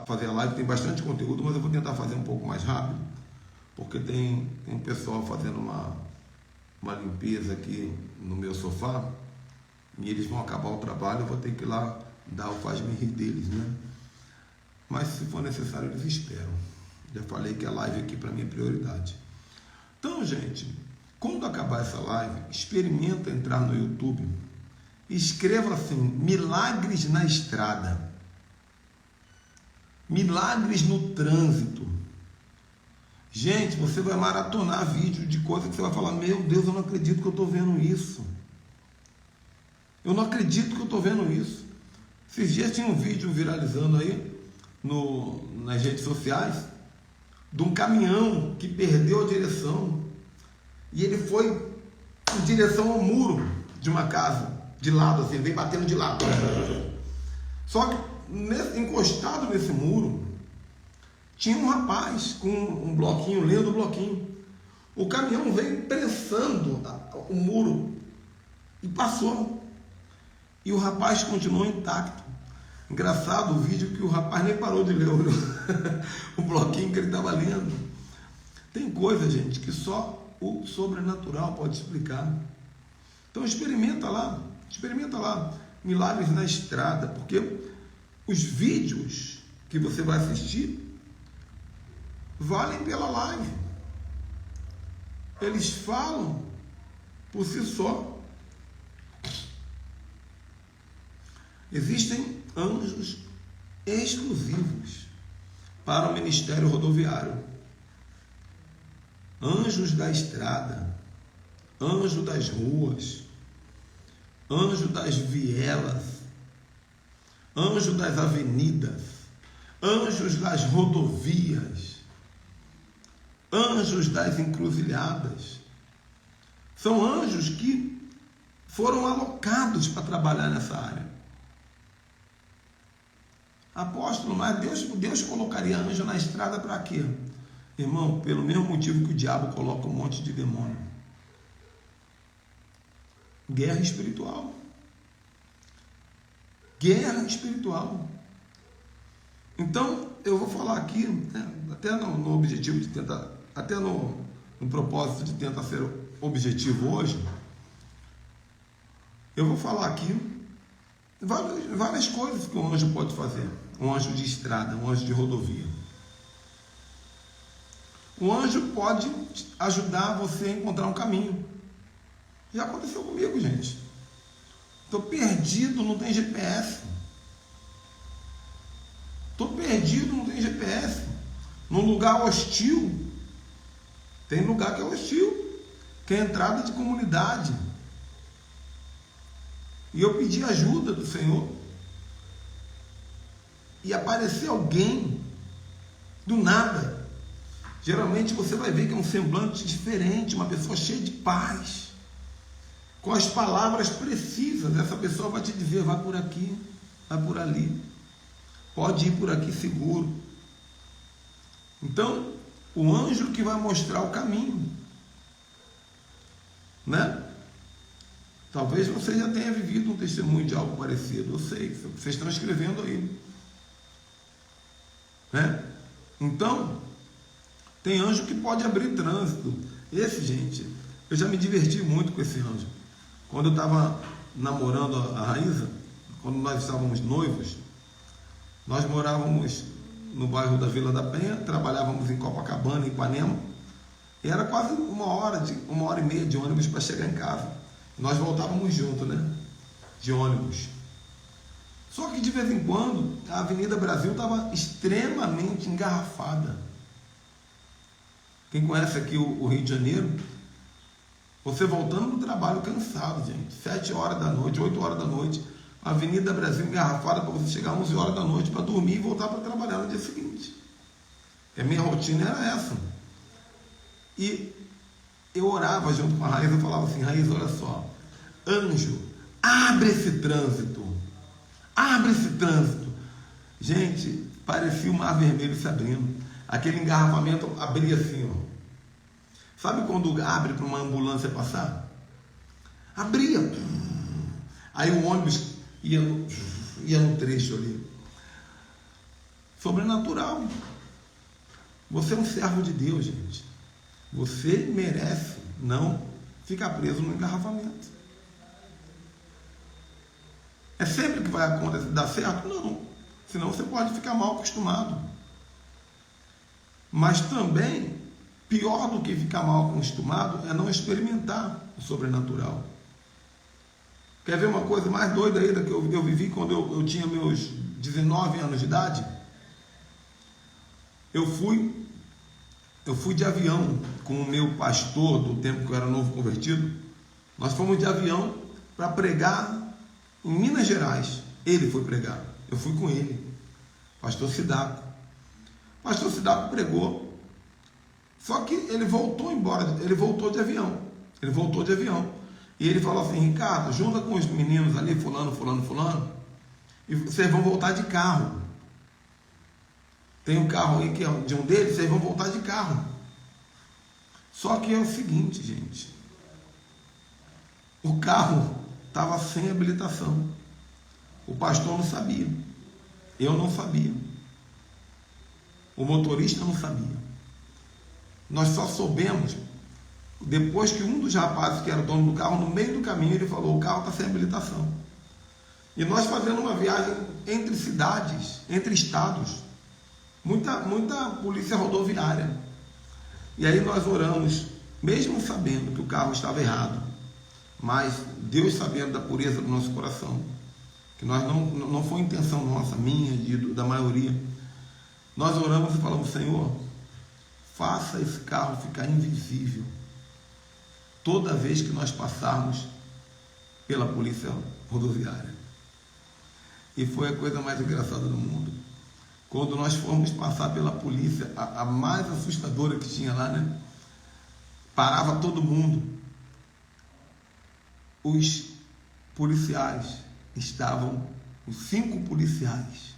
fazer a live, tem bastante conteúdo, mas eu vou tentar fazer um pouco mais rápido, porque tem um pessoal fazendo uma limpeza aqui no meu sofá, e eles vão acabar o trabalho, eu vou ter que ir lá dar o faz-me rir deles, né? Mas se for necessário, eles esperam. Já falei que a live aqui para mim é prioridade. Então, gente, quando acabar essa live, experimenta entrar no YouTube, escreva assim, milagres na estrada, milagres no trânsito. Gente, você vai maratonar vídeo de coisa que você vai falar, meu Deus, eu não acredito que eu estou vendo isso. Eu não acredito que eu estou vendo isso. Esses dias tinha um vídeo viralizando aí nas redes sociais de um caminhão que perdeu a direção e ele foi em direção ao muro de uma casa, de lado assim, vem batendo de lado. Só que encostado nesse muro tinha um rapaz com um bloquinho, lendo o bloquinho. O caminhão veio pressando o muro e passou. E o rapaz continuou intacto. Engraçado o vídeo que o rapaz nem parou de ler o bloquinho que ele estava lendo. Tem coisa, gente, que só o sobrenatural pode explicar. Então experimenta lá, milagres na estrada, porque os vídeos que você vai assistir valem pela live. Eles falam por si só. Existem anjos exclusivos para o ministério rodoviário. Anjos da estrada, anjo das ruas, anjo das vielas, anjo das avenidas, anjos das rodovias, anjos das encruzilhadas. São anjos que foram alocados para trabalhar nessa área. Apóstolo, mas Deus colocaria anjo na estrada para quê? Irmão, pelo mesmo motivo que o diabo coloca um monte de demônio. Guerra espiritual. Guerra espiritual. Então, eu vou falar aqui, né, até no objetivo de tentar, até no propósito de tentar ser objetivo hoje, eu vou falar aqui várias coisas que um anjo pode fazer. Um anjo de estrada, um anjo de rodovia. O anjo pode ajudar você a encontrar um caminho. Já aconteceu comigo, gente. Estou perdido, não tem GPS. Estou perdido, não tem GPS. Num lugar hostil. Tem lugar que é hostil, que é entrada de comunidade. E eu pedi ajuda do Senhor. E apareceu alguém do nada. Geralmente você vai ver que é um semblante diferente, uma pessoa cheia de paz, com as palavras precisas. Essa pessoa vai te dizer, vai por aqui, vai por ali, pode ir por aqui seguro. Então, o anjo que vai mostrar o caminho, né? Talvez você já tenha vivido um testemunho de algo parecido, eu sei, vocês estão escrevendo aí, né? Então, tem anjo que pode abrir trânsito. Esse, gente, eu já me diverti muito com esse anjo. Quando eu estava namorando a Raíza, quando nós estávamos noivos, nós morávamos no bairro da Vila da Penha, trabalhávamos em Copacabana, em Ipanema, e era quase uma hora e meia de ônibus para chegar em casa. Nós voltávamos juntos, né? De ônibus. Só que de vez em quando a Avenida Brasil estava extremamente engarrafada. Quem conhece aqui o Rio de Janeiro, você voltando do trabalho cansado, gente, 7 horas da noite, 8 horas da noite, a Avenida Brasil engarrafada para você chegar às 11 horas da noite para dormir e voltar para trabalhar no dia seguinte. E a minha rotina era essa. E eu orava junto com a Raíza, eu falava assim, Raíza, olha só, anjo, abre esse trânsito. Abre esse trânsito. Gente, parecia o mar vermelho se abrindo. Aquele engarrafamento abria assim, ó. Sabe quando abre para uma ambulância passar? Abria. Aí o ônibus ia no trecho ali. sobrenatural. Você é um servo de Deus, gente. Você merece não ficar preso no engarrafamento. É sempre que vai acontecer, dar certo? Não. Senão você pode ficar mal acostumado. Mas também, pior do que ficar mal acostumado é não experimentar o sobrenatural. Quer ver uma coisa mais doida ainda que eu vivi quando eu tinha meus 19 anos de idade? Eu fui de avião com o meu pastor do tempo que eu era novo convertido. Nós fomos de avião para pregar em Minas Gerais. Ele foi pregar, eu fui com ele, pastor Sidaco. Pastor Sidaco pregou, só que ele voltou embora, ele voltou de avião. E ele falou assim: Ricardo, junta com os meninos ali, fulano, e vocês vão voltar de carro. Tem um carro aí que é de um deles, vocês vão voltar de carro. Só que é o seguinte, gente, o carro estava sem habilitação. O pastor não sabia, eu não sabia, o motorista não sabia. Nós só soubemos depois que um dos rapazes que era dono do carro, no meio do caminho, ele falou: o carro está sem habilitação. E nós fazendo uma viagem entre cidades, entre estados, muita polícia rodoviária. E aí nós oramos, mesmo sabendo que o carro estava errado, mas Deus sabendo da pureza do nosso coração, que nós não foi intenção nossa, minha, da maioria, nós oramos e falamos: Senhor, faça esse carro ficar invisível toda vez que nós passarmos pela polícia rodoviária. E foi a coisa mais engraçada do mundo. Quando nós fomos passar pela polícia, a mais assustadora que tinha lá, né? Parava todo mundo. Os policiais estavam, os 5 policiais,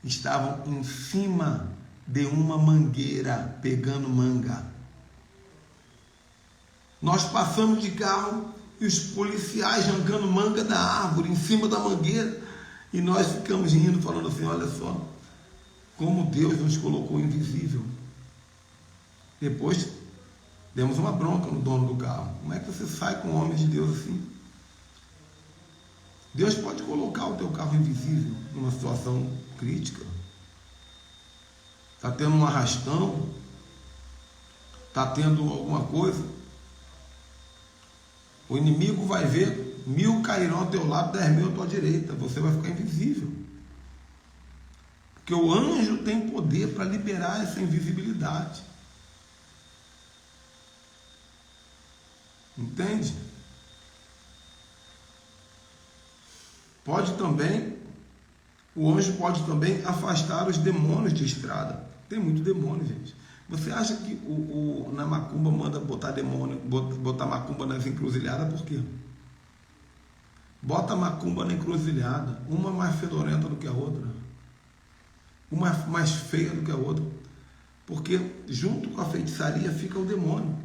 estavam em cima de uma mangueira, pegando manga. Nós passamos de carro e os policiais arrancando manga da árvore, em cima da mangueira, e nós ficamos rindo, falando assim: olha só, como Deus nos colocou invisível. Depois demos uma bronca no dono do carro: como é que você sai com homens de Deus assim? Deus pode colocar o teu carro invisível numa situação crítica. Está tendo um arrastão, está tendo alguma coisa, o inimigo vai ver 1000 cairão ao teu lado, 10.000 à tua direita, você vai ficar invisível. Porque o anjo tem poder para liberar essa invisibilidade. Entende? O anjo pode também afastar os demônios de estrada. Tem muito demônio, gente. Você acha que na macumba manda botar demônio, botar macumba nas encruzilhadas? Por quê? Bota macumba na encruzilhada, uma mais fedorenta do que a outra, uma mais feia do que a outra, porque junto com a feitiçaria fica o demônio.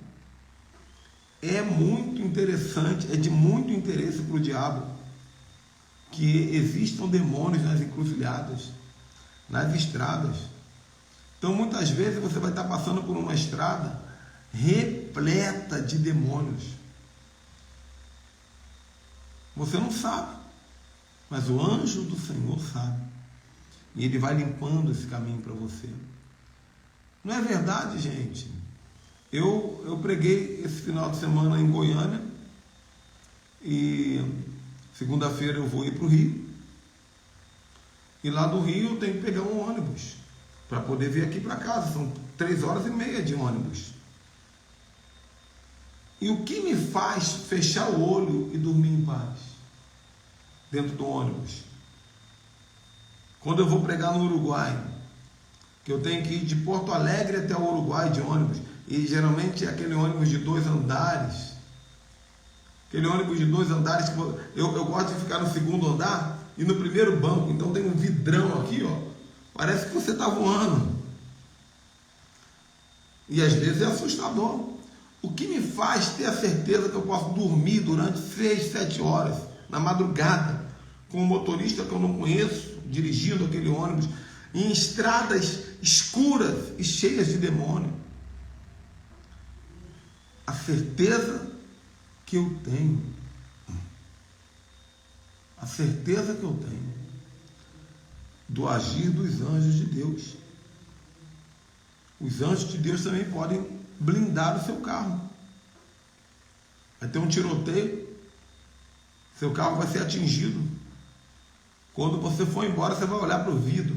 É muito interessante, é de muito interesse para o diabo que existam demônios nas encruzilhadas, nas estradas. Então muitas vezes você vai estar passando por uma estrada repleta de demônios. Você não sabe, mas o anjo do Senhor sabe. E ele vai limpando esse caminho para você. Não é verdade, gente? Eu preguei esse final de semana em Goiânia e segunda-feira eu vou ir para o Rio. E lá do Rio eu tenho que pegar um ônibus para poder vir aqui para casa. São 3h30 de ônibus. E o que me faz fechar o olho e dormir em paz dentro do ônibus? Quando eu vou pregar no Uruguai, que eu tenho que ir de Porto Alegre até o Uruguai de ônibus, e geralmente é aquele ônibus de 2 andares, aquele ônibus de 2 andares, que eu gosto de ficar no segundo andar e no primeiro banco, então tem um vidrão aqui, ó, parece que você está voando, e às vezes é assustador. O que me faz ter a certeza que eu posso dormir durante 6, 7 horas, na madrugada, com um motorista que eu não conheço, dirigindo aquele ônibus, em estradas escuras e cheias de demônio. A certeza que eu tenho, a certeza que eu tenho do agir dos anjos de Deus. Os anjos de Deus também podem blindar o seu carro. Vai ter um tiroteio, seu carro vai ser atingido. Quando você for embora, você vai olhar para o vidro,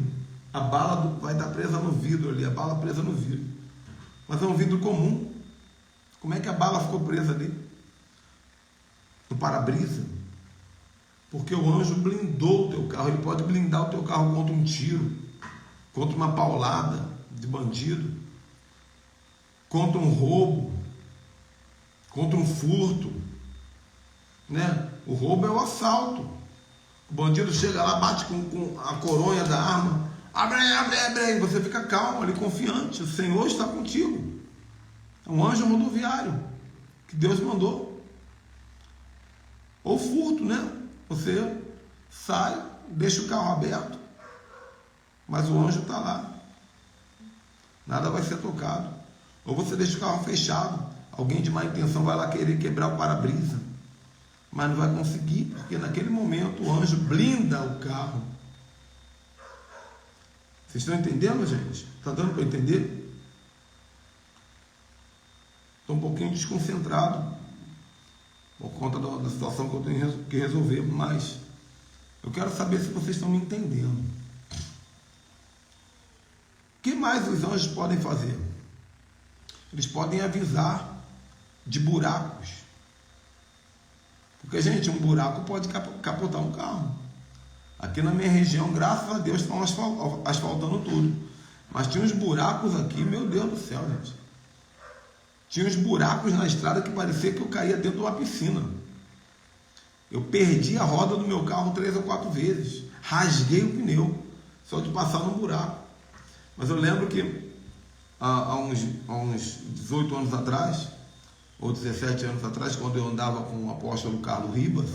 a bala vai estar presa no vidro ali, a bala presa no vidro. Mas é um vidro comum. Como é que a bala ficou presa ali? No para-brisa? Porque o anjo blindou o teu carro. Ele pode blindar o teu carro contra um tiro, contra uma paulada de bandido, contra um roubo, contra um furto, né? O roubo é o assalto. O bandido chega lá, bate com a coronha da arma, abre, e você fica calmo ali, confiante. O Senhor está contigo. É um anjo rodoviário que Deus mandou. Ou furto, né? Você sai, deixa o carro aberto, mas o anjo está lá. Nada vai ser tocado. Ou você deixa o carro fechado, alguém de má intenção vai lá querer quebrar o para-brisa, mas não vai conseguir, porque naquele momento o anjo blinda o carro. Vocês estão entendendo, gente? Está dando para entender? Estou um pouquinho desconcentrado por conta da situação que eu tenho que resolver, mas eu quero saber se vocês estão me entendendo. O que mais os anjos podem fazer? Eles podem avisar de buracos. Porque, gente, um buraco pode capotar um carro. Aqui na minha região, graças a Deus, estão asfaltando tudo. Mas tinha uns buracos aqui, meu Deus do céu, gente. Tinha uns buracos na estrada que parecia que eu caía dentro de uma piscina. Eu perdi a roda do meu carro 3 ou 4 vezes. Rasguei o pneu, só de passar num buraco. Mas eu lembro que há uns 18 anos atrás, ou 17 anos atrás, quando eu andava com o apóstolo Carlos Ribas,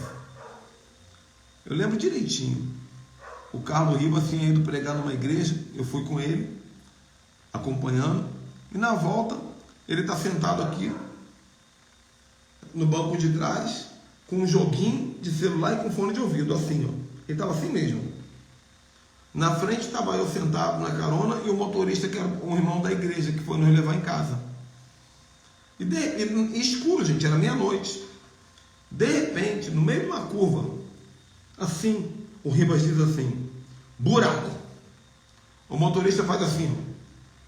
eu lembro direitinho. O Carlos Ribas tinha ido pregar numa igreja, eu fui com ele, acompanhando, e na volta ele está sentado aqui no banco de trás com um joguinho de celular e com fone de ouvido, assim, ó. Ele estava assim mesmo. Na frente estava eu sentado na carona e o motorista, que era um irmão da igreja, que foi nos levar em casa. E escuro, gente, era meia-noite. De repente, no meio de uma curva, assim, o Ribas diz assim: buraco. O motorista faz assim, ó.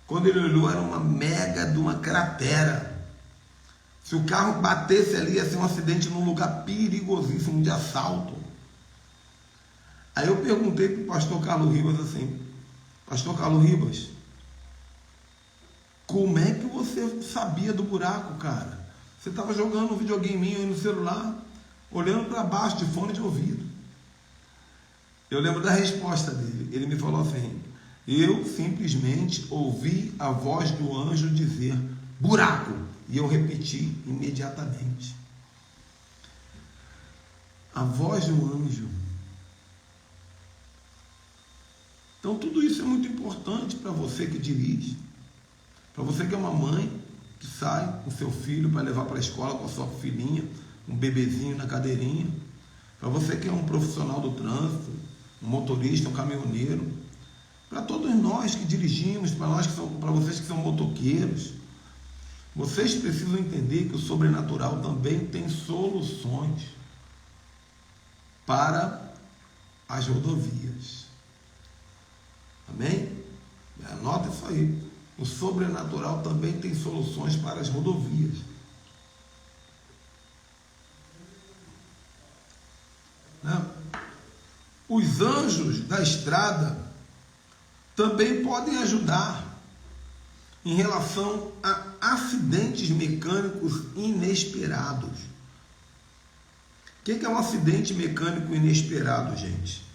Quando ele olhou, era uma mega de uma cratera. Se o carro batesse ali, ia ser um acidente num lugar perigosíssimo de assalto. Aí eu perguntei para o pastor Carlos Ribas assim: pastor Carlos Ribas, como é que você sabia do buraco, cara? Você estava jogando um videogaminho aí no celular, olhando para baixo de fone de ouvido. Eu lembro da resposta dele. Ele me falou assim: eu simplesmente ouvi a voz do anjo dizer buraco, e eu repeti imediatamente. A voz do anjo. Então tudo isso é muito importante para você que dirige, para você que é uma mãe que sai com seu filho para levar para a escola com a sua filhinha, um bebezinho na cadeirinha, para você que é um profissional do trânsito, um motorista, um caminhoneiro, para todos nós que dirigimos, para vocês que são motoqueiros. Vocês precisam entender que o sobrenatural também tem soluções para as rodovias. Amém? Anota isso aí. O sobrenatural também tem soluções para as rodovias. Né? Os anjos da estrada também podem ajudar em relação a acidentes mecânicos inesperados. O que é um acidente mecânico inesperado, gente?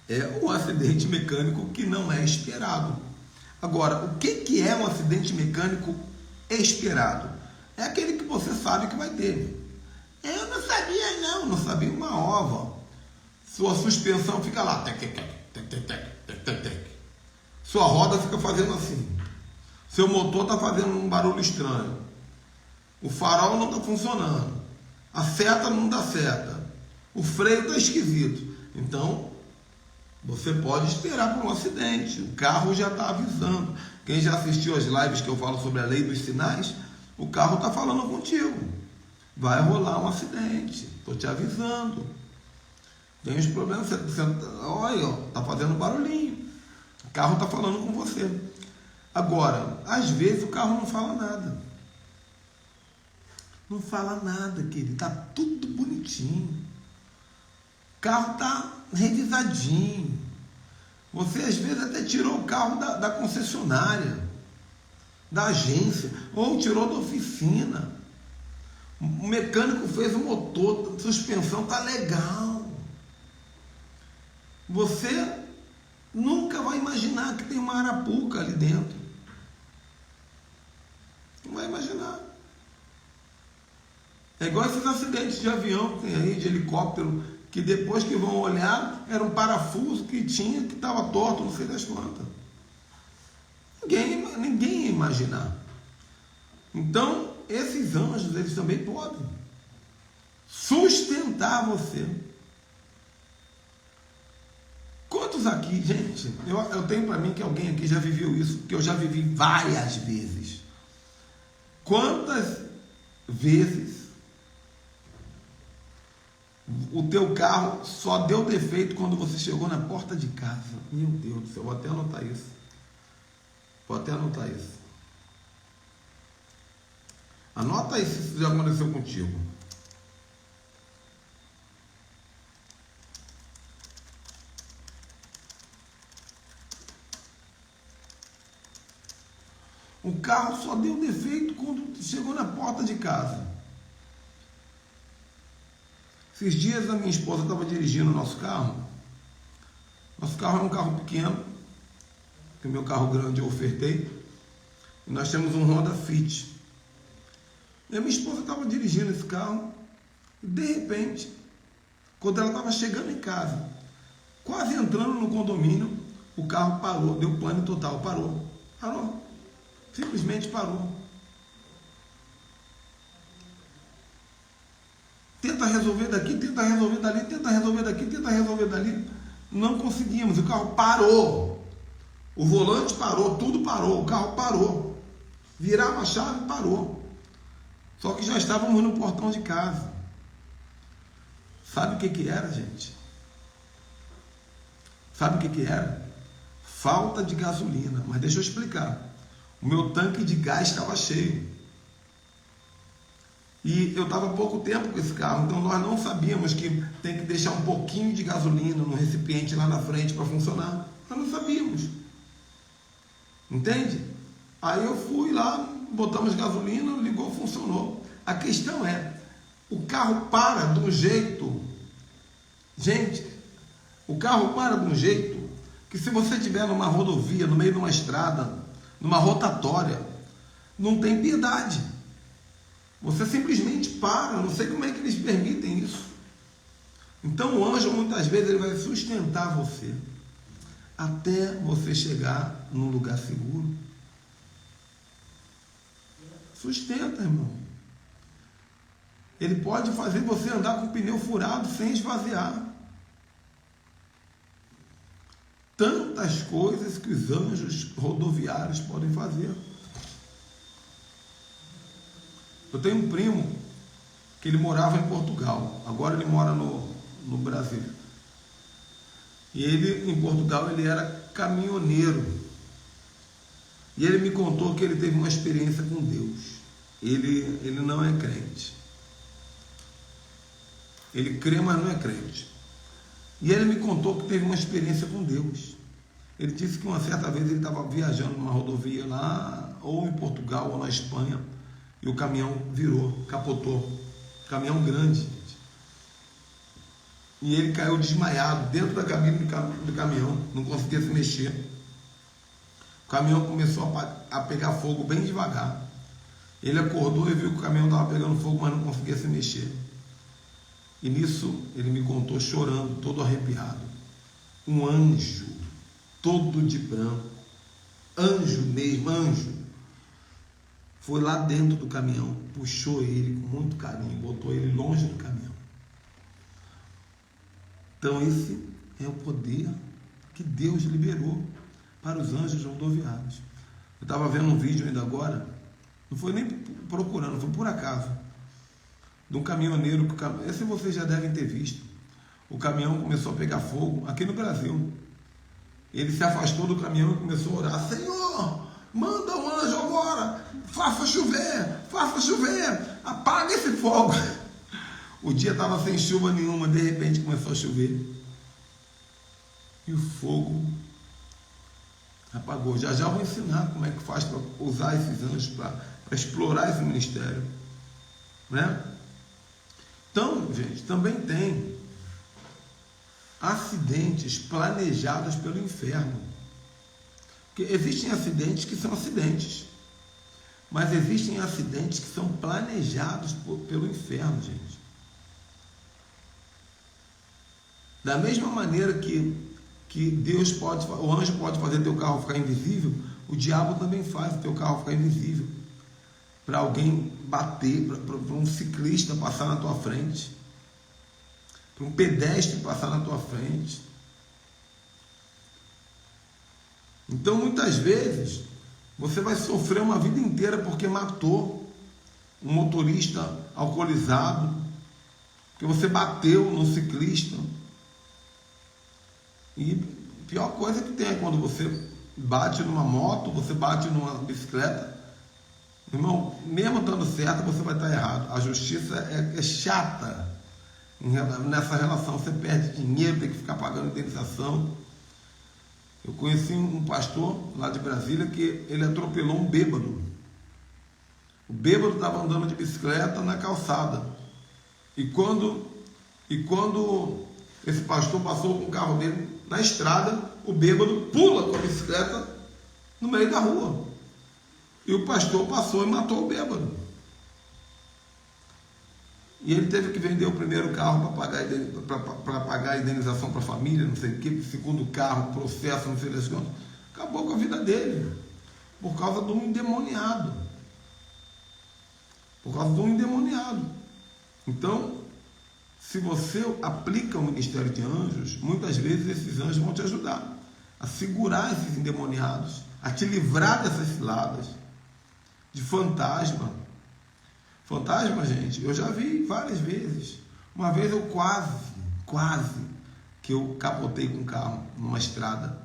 É um acidente mecânico que não é esperado. Agora, o que é um acidente mecânico esperado? É aquele que você sabe que vai ter. Eu não sabia não sabia uma ova. Sua suspensão fica lá, tec, tec, tec, tec, tec, tec, tec. Sua roda fica fazendo assim. Seu motor está fazendo um barulho estranho. O farol não está funcionando. A seta não dá seta. O freio está esquisito. Então, você pode esperar por um acidente. O carro já está avisando. Quem já assistiu às lives que eu falo sobre a lei dos sinais, o carro está falando contigo. Vai rolar um acidente. Estou te avisando. Tem os problemas. Olha, está fazendo barulhinho. O carro está falando com você. Agora, às vezes o carro não fala nada. Não fala nada, querido. Está tudo bonitinho. O carro está revisadinho. Você às vezes até tirou o carro da concessionária, da agência, ou tirou da oficina. O mecânico fez o motor, a suspensão está legal. Você nunca vai imaginar que tem uma arapuca ali dentro. Não vai imaginar. É igual esses acidentes de avião que tem aí, de helicóptero, que depois que vão olhar, era um parafuso que tinha, que estava torto, não sei das quantas. Ninguém ia imaginar. Então, esses anjos, eles também podem sustentar você. Quantos aqui, gente, eu tenho para mim que alguém aqui já viveu isso, que eu já vivi várias vezes. Quantas vezes o teu carro só deu defeito quando você chegou na porta de casa? Meu Deus do céu, vou até anotar isso. Anota aí se isso já aconteceu contigo. O carro só deu defeito quando chegou na porta de casa. Esses dias a minha esposa estava dirigindo o nosso carro. Nosso carro é um carro pequeno, que o meu carro grande eu ofertei. E nós temos um Honda Fit. E a minha esposa estava dirigindo esse carro. E de repente, quando ela estava chegando em casa, quase entrando no condomínio, o carro parou, deu pane total, parou. Simplesmente parou. Tenta resolver daqui, tenta resolver dali, tenta resolver daqui, tenta resolver dali. Não conseguimos, o carro parou. O volante parou, tudo parou, o carro parou. Virava a chave, parou. Só que já estávamos no portão de casa. Sabe o que era, gente? Sabe o que era? Falta de gasolina. Mas deixa eu explicar. O meu tanque de gás estava cheio. E eu estava há pouco tempo com esse carro, então nós não sabíamos que tem que deixar um pouquinho de gasolina no recipiente lá na frente para funcionar. Nós não sabíamos. Entende? Aí eu fui lá, botamos gasolina, ligou, funcionou. A questão é, o carro para de um jeito, gente, o carro para de um jeito que se você estiver numa rodovia, no meio de uma estrada, numa rotatória, não tem piedade. Você simplesmente para, não sei como é que eles permitem isso. Então o anjo muitas vezes ele vai sustentar você até você chegar num lugar seguro. Sustenta, irmão. Ele pode fazer você andar com o pneu furado sem esvaziar. Tantas coisas que os anjos rodoviários podem fazer. Eu tenho um primo que ele morava em Portugal, agora ele mora no Brasil. E ele, em Portugal, ele era caminhoneiro. E ele me contou que ele teve uma experiência com Deus. Ele não é crente. Ele crê, mas não é crente. E ele me contou que teve uma experiência com Deus. Ele disse que uma certa vez ele estava viajando numa rodovia lá, ou em Portugal, ou na Espanha, e o caminhão virou, capotou. Caminhão grande, gente. E ele caiu desmaiado dentro da cabine do caminhão, não conseguia se mexer. O caminhão começou a pegar fogo bem devagar. Ele acordou e viu que o caminhão estava pegando fogo, mas não conseguia se mexer. E nisso ele me contou chorando, todo arrepiado. Um anjo, todo de branco, anjo mesmo, anjo, foi lá dentro do caminhão, puxou ele com muito carinho, botou ele longe do caminhão. Então esse é o poder que Deus liberou para os anjos rodoviários. Eu estava vendo um vídeo ainda agora, não foi nem procurando, foi por acaso, de um caminhoneiro, esse vocês já devem ter visto. O caminhão começou a pegar fogo aqui no Brasil. Ele se afastou do caminhão e começou a orar: Senhor, manda um anjo agora, faça chover, apaga esse fogo. O dia estava sem chuva nenhuma, de repente começou a chover. E o fogo apagou. Já vou ensinar como é que faz para usar esses anjos, para explorar esse ministério. Né? Então, gente, também tem acidentes planejados pelo inferno. Porque existem acidentes que são acidentes, mas existem acidentes que são planejados pelo inferno, gente. Da mesma maneira que Deus pode, o anjo pode fazer teu carro ficar invisível, o diabo também faz o teu carro ficar invisível. Para alguém bater, para um ciclista passar na tua frente, para um pedestre passar na tua frente. Então, muitas vezes, você vai sofrer uma vida inteira porque matou um motorista alcoolizado, porque você bateu no ciclista. E a pior coisa que tem é quando você bate numa moto, você bate numa bicicleta. Irmão, mesmo dando certo, você vai estar errado. A justiça é chata nessa relação. Você perde dinheiro, tem que ficar pagando indenização. Eu conheci um pastor lá de Brasília que ele atropelou um bêbado. O bêbado estava andando de bicicleta na calçada. E quando esse pastor passou com o carro dele na estrada, o bêbado pula com a bicicleta no meio da rua. E o pastor passou e matou o bêbado. E ele teve que vender o primeiro carro para pagar a indenização para a família, não sei o que, o segundo carro, processo, não sei das quantas. Acabou com a vida dele, por causa de um endemoniado. Por causa de um endemoniado. Então, se você aplica o ministério de anjos, muitas vezes esses anjos vão te ajudar a segurar esses endemoniados, a te livrar dessas ciladas, de fantasma. Fantasma, gente, eu já vi várias vezes. Uma vez eu quase que eu capotei com um carro numa estrada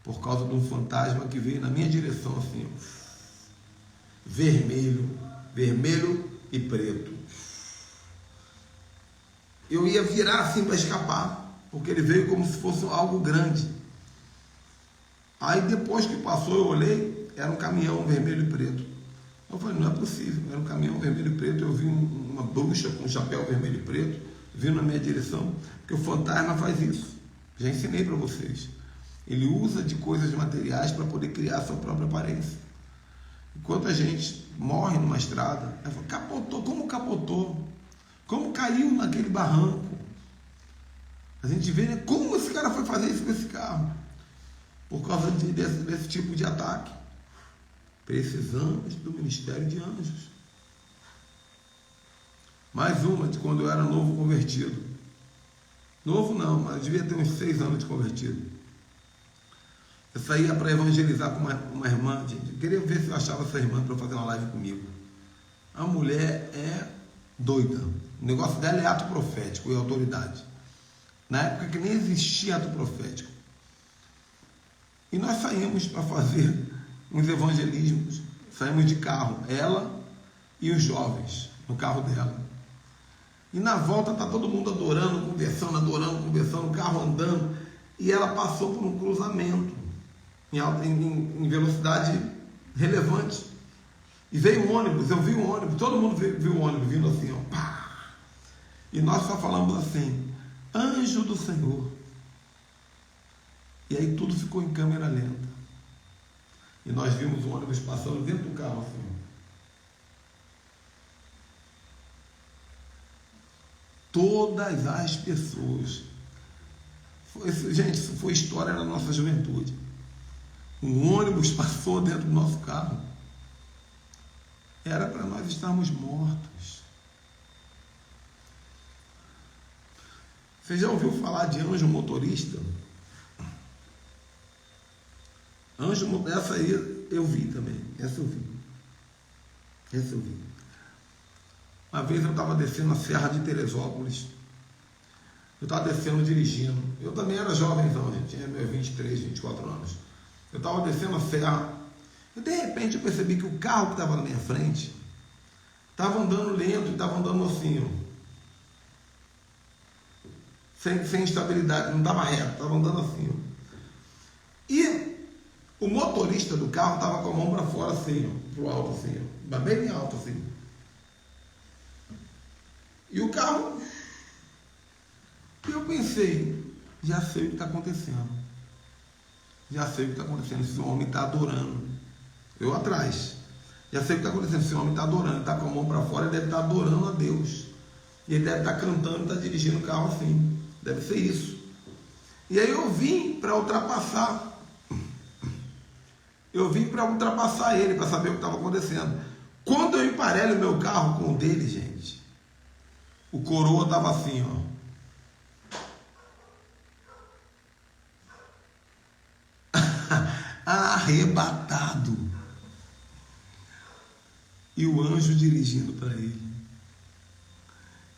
por causa de um fantasma que veio na minha direção assim, vermelho e preto. Eu ia virar assim para escapar, porque ele veio como se fosse algo grande. Aí depois que passou, eu olhei, era um caminhão vermelho e preto. Eu falei, não é possível, era um caminhão vermelho e preto. Eu vi uma bruxa com um chapéu vermelho e preto, vindo na minha direção, porque o fantasma faz isso. Já ensinei para vocês. Ele usa de coisas materiais para poder criar a sua própria aparência. Enquanto a gente morre numa estrada, aí fala, capotou, como capotou? Como caiu naquele barranco? A gente vê, né, como esse cara foi fazer isso com esse carro? Por causa desse tipo de ataque. Precisamos do ministério de anjos. Mais uma de quando eu era novo convertido. Novo não, mas devia ter uns 6 anos de convertido. Eu saía para evangelizar com uma irmã. Eu queria ver se eu achava essa irmã para fazer uma live comigo. A mulher é doida. O negócio dela é ato profético e autoridade. Na época que nem existia ato profético. E nós saímos para fazer uns evangelismos. Saímos de carro, ela e os jovens, no carro dela. E na volta está todo mundo adorando, conversando, o carro andando. E ela passou por um cruzamento em velocidade relevante. E veio um ônibus, eu vi um ônibus, todo mundo viu o ônibus vindo assim, ó, pá. E nós só falamos assim, anjo do Senhor. E aí tudo ficou em câmera lenta. E nós vimos o ônibus passando dentro do carro assim. Todas as pessoas. Gente, isso foi história da nossa juventude. O ônibus passou dentro do nosso carro. Era para nós estarmos mortos. Você já ouviu falar de anjo motorista? Essa aí eu vi também. Essa eu vi. Uma vez eu estava descendo a Serra de Teresópolis. Eu estava descendo dirigindo. Eu também era jovenzão, gente. Tinha meus 23, 24 anos. Eu estava descendo a serra. E de repente eu percebi que o carro que estava na minha frente estava andando lento e estava andando assim, ó. Sem estabilidade, não estava reto, estava andando assim, ó. E o motorista do carro estava com a mão para fora assim, ó, pro alto assim, ó, bem alto assim. E o carro, eu pensei, já sei o que está acontecendo. Esse homem está adorando. Eu atrás. Já sei o que está acontecendo. Esse homem está adorando. Ele está com a mão para fora, ele deve estar adorando a Deus. E ele deve estar cantando, está dirigindo o carro assim. Deve ser isso. E aí eu vim para ultrapassar. Ele, para saber o que estava acontecendo. Quando eu emparelho o meu carro com o dele, gente, o coroa estava assim, ó. Arrebatado. E o anjo dirigindo para ele.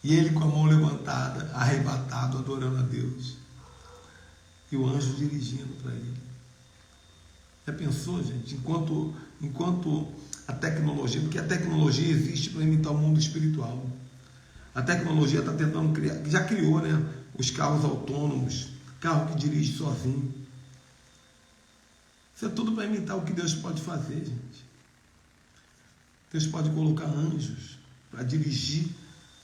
E ele com a mão levantada, arrebatado, adorando a Deus. E o anjo dirigindo para ele. Já pensou, gente? Enquanto a tecnologia, porque a tecnologia existe para imitar o mundo espiritual. A tecnologia está tentando criar, já criou, né? Os carros autônomos, carro que dirige sozinho. Isso é tudo para imitar o que Deus pode fazer, gente. Deus pode colocar anjos para dirigir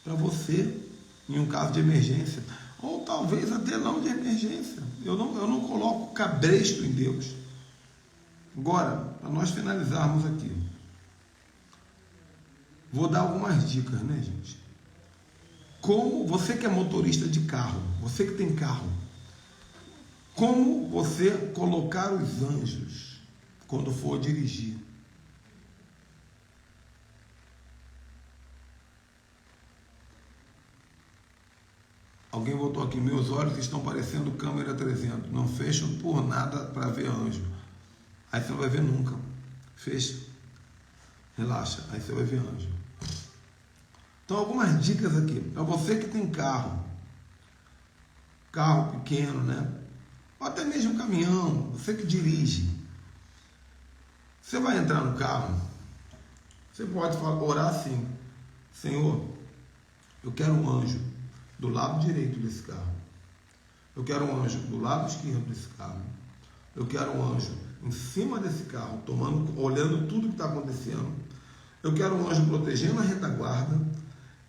para você em um caso de emergência. Ou talvez até não de emergência. Eu não coloco cabresto em Deus. Agora, para nós finalizarmos aqui, vou dar algumas dicas, né, gente? Como você que é motorista de carro, você que tem carro, como você colocar os anjos quando for dirigir. Alguém botou aqui, meus olhos estão parecendo câmera 300, não fecham por nada para ver anjo. Aí você não vai ver nunca. Fecha. Relaxa, aí você vai ver anjo. Então, algumas dicas aqui. Para você que tem carro pequeno, né? Ou até mesmo caminhão, você que dirige. Você vai entrar no carro, você pode orar assim: Senhor, eu quero um anjo do lado direito desse carro. Eu quero um anjo do lado esquerdo desse carro. Eu quero um anjo em cima desse carro, olhando tudo que está acontecendo. Eu quero um anjo protegendo a retaguarda.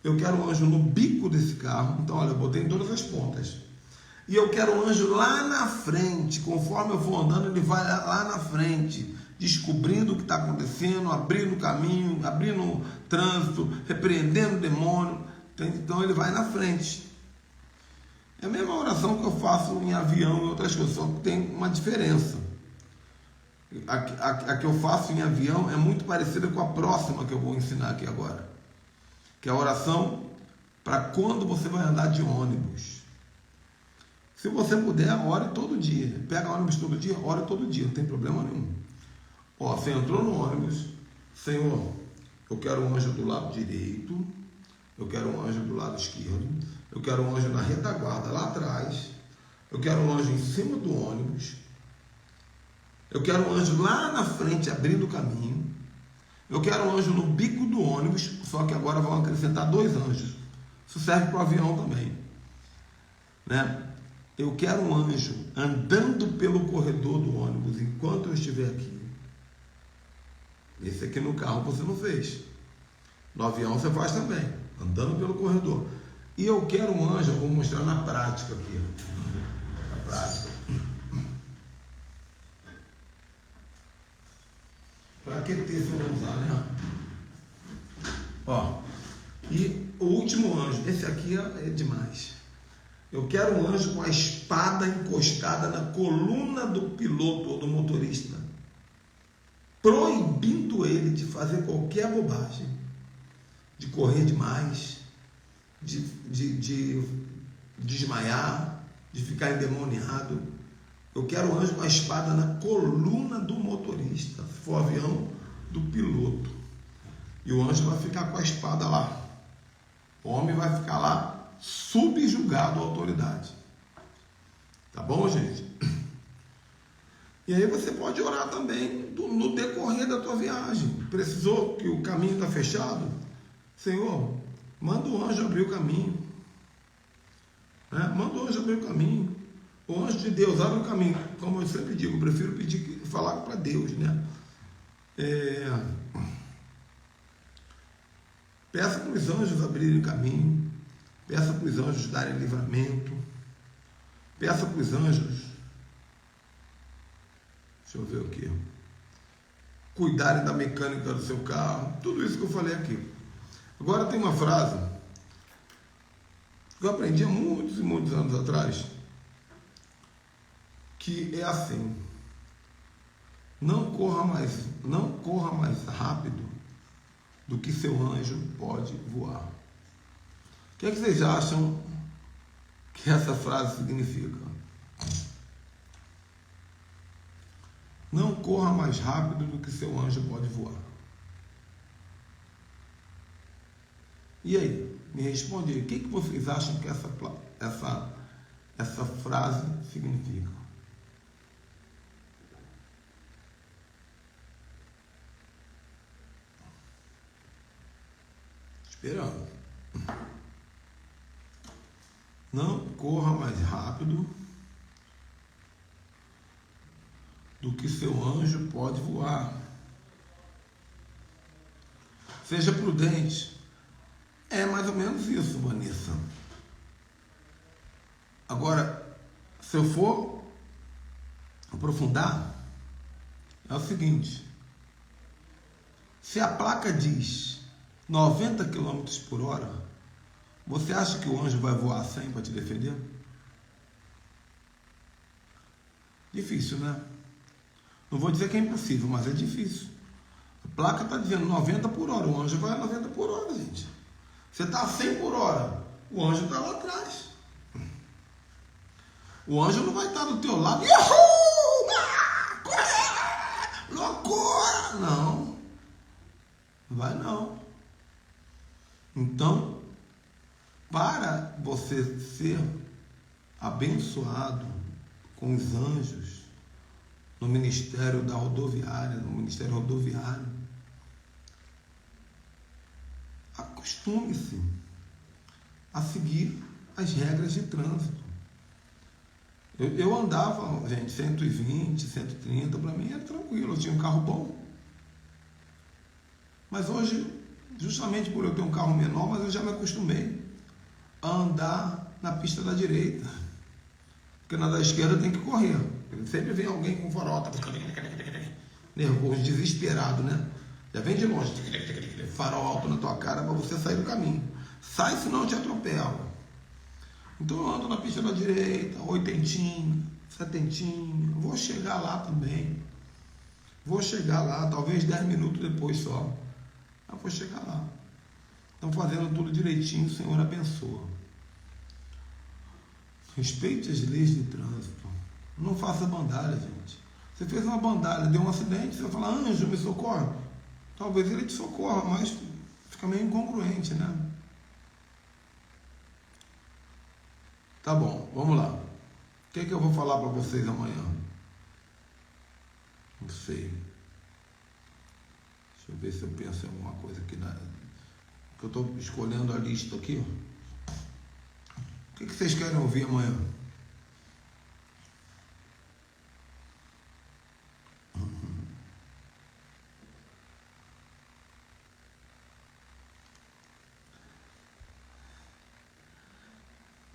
Eu quero um anjo no bico desse carro. Então, olha, eu botei em todas as pontas. E eu quero um anjo lá na frente. Conforme eu vou andando, ele vai lá na frente, descobrindo o que está acontecendo, abrindo o caminho, abrindo o trânsito, repreendendo o demônio. Então ele vai na frente. É a mesma oração que eu faço em avião e outras coisas, só que tem uma diferença. A que eu faço em avião é muito parecida com a próxima que eu vou ensinar aqui agora, que é a oração para quando você vai andar de ônibus. Se você puder, ore todo dia. Pega ônibus todo dia, ore todo dia, não tem problema nenhum. Ó, você entrou no ônibus, Senhor, eu quero um anjo do lado direito, eu quero um anjo do lado esquerdo, eu quero um anjo na retaguarda lá atrás, eu quero um anjo em cima do ônibus, eu quero um anjo lá na frente abrindo o caminho, eu quero um anjo no bico do ônibus, só que agora vão acrescentar 2 anjos. Isso serve para o avião também, né? Eu quero um anjo andando pelo corredor do ônibus enquanto eu estiver aqui. Esse aqui no carro você não fez. No avião você faz também, andando pelo corredor. E eu quero um anjo, eu vou mostrar na prática aqui. Na prática. Para que ter se eu não usar, né? Ó, e o último anjo, esse aqui é demais. Eu quero um anjo com a espada encostada na coluna do piloto ou do motorista. proibindo ele de fazer qualquer bobagem, de correr demais, de desmaiar, de ficar endemoniado. Eu quero o anjo com a espada na coluna do motorista, se for avião, do piloto. E o anjo vai ficar com a espada lá. O homem vai ficar lá subjugado à autoridade. Tá bom, gente? E aí você pode orar também no decorrer da tua viagem. Precisou que o caminho está fechado? Senhor, manda o anjo abrir o caminho. Manda o anjo abrir o caminho. O anjo de Deus abre o caminho. Como eu sempre digo, eu prefiro falar para Deus, né? Peça para os anjos abrirem o caminho. Peça para os anjos darem livramento. Peça para os anjos, deixa eu ver o que, cuidarem da mecânica do seu carro. Tudo isso que eu falei aqui. Agora tem uma frase que eu aprendi há muitos e muitos anos atrás, que é assim: não corra mais rápido do que seu anjo pode voar. O que é que vocês acham que essa frase significa? Não corra mais rápido do que seu anjo pode voar. E aí, me responde aí, o que vocês acham que essa frase significa? Esperando. Não corra mais rápido do que seu anjo pode voar. Seja prudente. É mais ou menos isso, Vanessa. Agora, se eu for aprofundar, é o seguinte: se a placa diz 90 km por hora, você acha que o anjo vai voar 100 para te defender? Difícil, né? Não vou dizer que é impossível, mas é difícil. A placa está dizendo 90 por hora, o anjo vai a 90 por hora, gente. Você está a 100 por hora, o anjo está lá atrás. O anjo não vai estar do teu lado. Loucura! Não. Não vai não. Então, para você ser abençoado com os anjos no ministério da rodoviária, no ministério rodoviário, acostume-se a seguir as regras de trânsito. Eu andava, gente, 120, 130, para mim era tranquilo, eu tinha um carro bom. Mas hoje, justamente por eu ter um carro menor, mas eu já me acostumei a andar na pista da direita. Porque na da esquerda tem que correr. Sempre vem alguém com farol, nervoso, desesperado, né? Já vem de longe, farol alto na tua cara para você sair do caminho. Sai, senão eu te atropelo. Então eu ando na pista da direita, 80, 70, vou chegar lá também. Vou chegar lá, talvez 10 minutos depois só. Mas vou chegar lá. Estão fazendo tudo direitinho, o Senhor abençoa. Respeite as leis de trânsito. Não faça bandalha, gente. Você fez uma bandalha, deu um acidente, você vai falar, anjo, me socorre. Talvez ele te socorra, mas fica meio incongruente, né? Tá bom, vamos lá. O que é que eu vou falar para vocês amanhã? Não sei. Deixa eu ver se eu penso em alguma coisa aqui. Que eu estou escolhendo a lista aqui. O que vocês querem ouvir amanhã?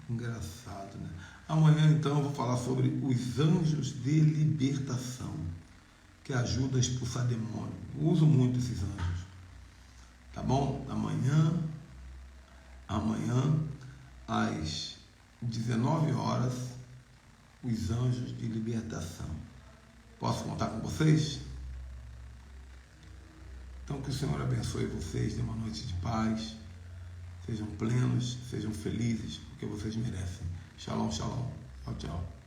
Engraçado, né? Amanhã, então, eu vou falar sobre os anjos de libertação, que ajudam a expulsar demônio. Eu uso muito esses anjos. Tá bom? Amanhã, às 19 horas, os anjos de libertação. Posso contar com vocês? Então que o Senhor abençoe vocês, dê uma noite de paz, sejam plenos, sejam felizes, porque vocês merecem. Shalom, shalom. Tchau, tchau.